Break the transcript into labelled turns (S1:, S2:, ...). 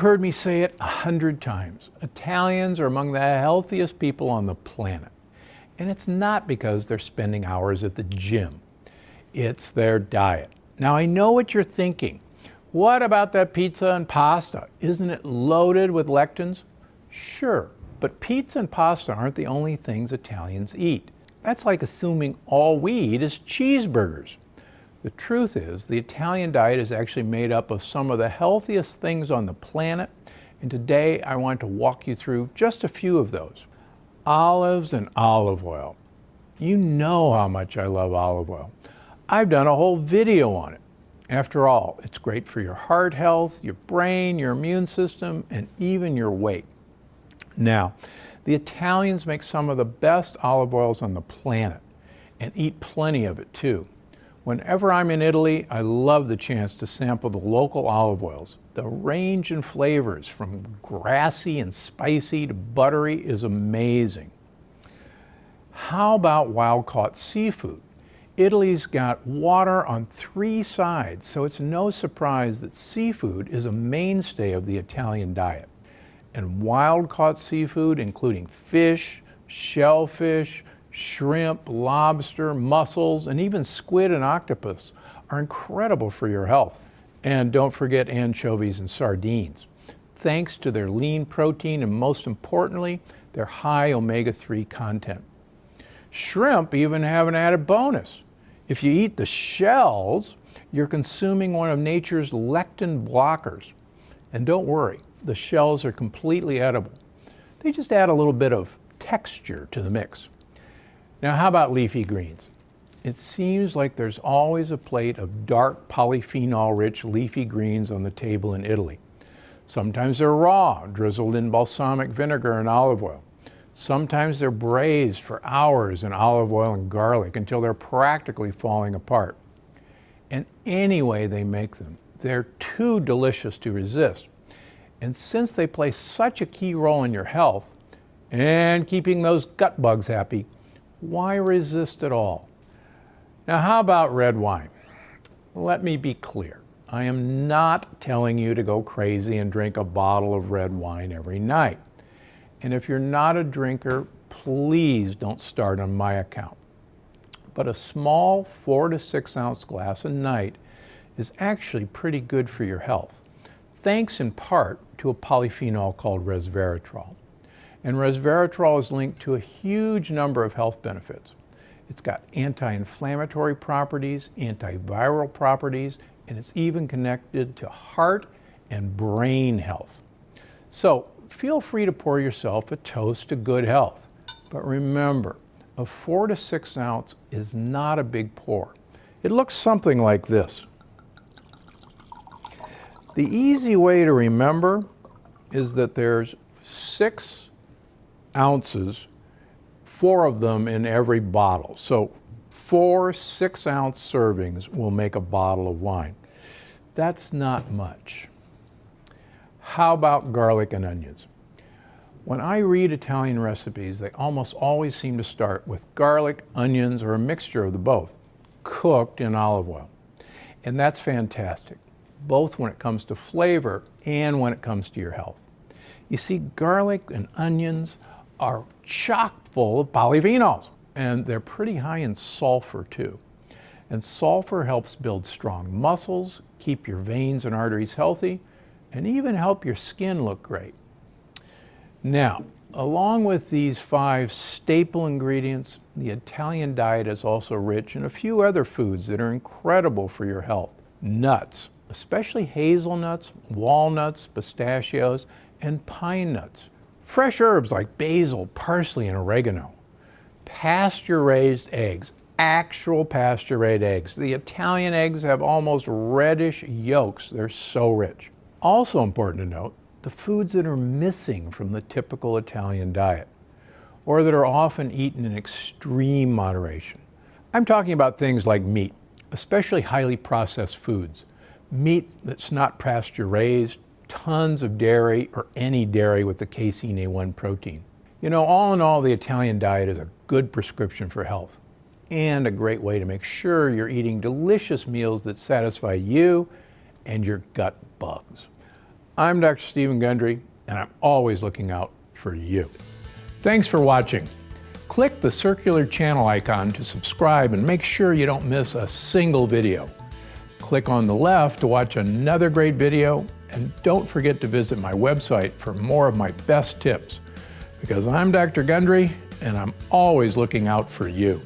S1: heard me say it 100 times. Italians are among the healthiest people on the planet. And it's not because they're spending hours at the gym. It's their diet. Now, I know what you're thinking. What about that pizza and pasta? Isn't it loaded with lectins? Sure, but pizza and pasta aren't the only things Italians eat. That's like assuming all we eat is cheeseburgers. The truth is, the Italian diet is actually made up of some of the healthiest things on the planet, and today I want to walk you through just a few of those. Olives and olive oil. You know how much I love olive oil. I've done a whole video on it. After all, it's great for your heart health, your brain, your immune system, and even your weight. Now, the Italians make some of the best olive oils on the planet and eat plenty of it too. Whenever I'm in Italy, I love the chance to sample the local olive oils. The range in flavors from grassy and spicy to buttery is amazing. How about wild-caught seafood? Italy's got water on 3 sides, so it's no surprise that seafood is a mainstay of the Italian diet. And wild-caught seafood, including fish, shellfish, shrimp, lobster, mussels, and even squid and octopus, are incredible for your health. And don't forget anchovies and sardines, thanks to their lean protein and, most importantly, their high omega-3 content. Shrimp even have an added bonus. If you eat the shells, you're consuming one of nature's lectin blockers. And don't worry, the shells are completely edible. They just add a little bit of texture to the mix. Now, how about leafy greens? It seems like there's always a plate of dark polyphenol-rich leafy greens on the table in Italy. Sometimes they're raw, drizzled in balsamic vinegar and olive oil. Sometimes they're braised for hours in olive oil and garlic until they're practically falling apart. And any way they make them, they're too delicious to resist. And since they play such a key role in your health and keeping those gut bugs happy, why resist at all? Now, how about red wine? Let me be clear. I am not telling you to go crazy and drink a bottle of red wine every night. And if you're not a drinker, please don't start on my account. But a small 4 to 6 ounce glass a night is actually pretty good for your health, thanks in part to a polyphenol called resveratrol. And resveratrol is linked to a huge number of health benefits. It's got anti-inflammatory properties, antiviral properties, and it's even connected to heart and brain health. So feel free to pour yourself a toast to good health. But remember, a 4 to 6 ounce is not a big pour. It looks something like this. The easy way to remember is that there's 6 ounces, 4 of them in every bottle. So 4 6-ounce servings will make a bottle of wine. That's not much. How about garlic and onions? When I read Italian recipes, they almost always seem to start with garlic, onions, or a mixture of the both, cooked in olive oil. And that's fantastic, both when it comes to flavor and when it comes to your health. You see, garlic and onions are chock full of polyphenols, and they're pretty high in sulfur too. And sulfur helps build strong muscles, keep your veins and arteries healthy, and even help your skin look great. Now, along with these 5 staple ingredients, the Italian diet is also rich in a few other foods that are incredible for your health. Nuts, especially hazelnuts, walnuts, pistachios, and pine nuts. Fresh herbs like basil, parsley, and oregano. Pasture-raised eggs, actual pasture-raised eggs. The Italian eggs have almost reddish yolks. They're so rich. Also important to note, the foods that are missing from the typical Italian diet, or that are often eaten in extreme moderation. I'm talking about things like meat, especially highly processed foods. Meat that's not pasture-raised, tons of dairy, or any dairy with the casein A1 protein. You know, all in all, the Italian diet is a good prescription for health and a great way to make sure you're eating delicious meals that satisfy you and your gut bugs. I'm Dr. Stephen Gundry, and I'm always looking out for you. Thanks for watching. Click the circular channel icon to subscribe and make sure you don't miss a single video. Click on the left to watch another great video, and don't forget to visit my website for more of my best tips. Because I'm Dr. Gundry, and I'm always looking out for you.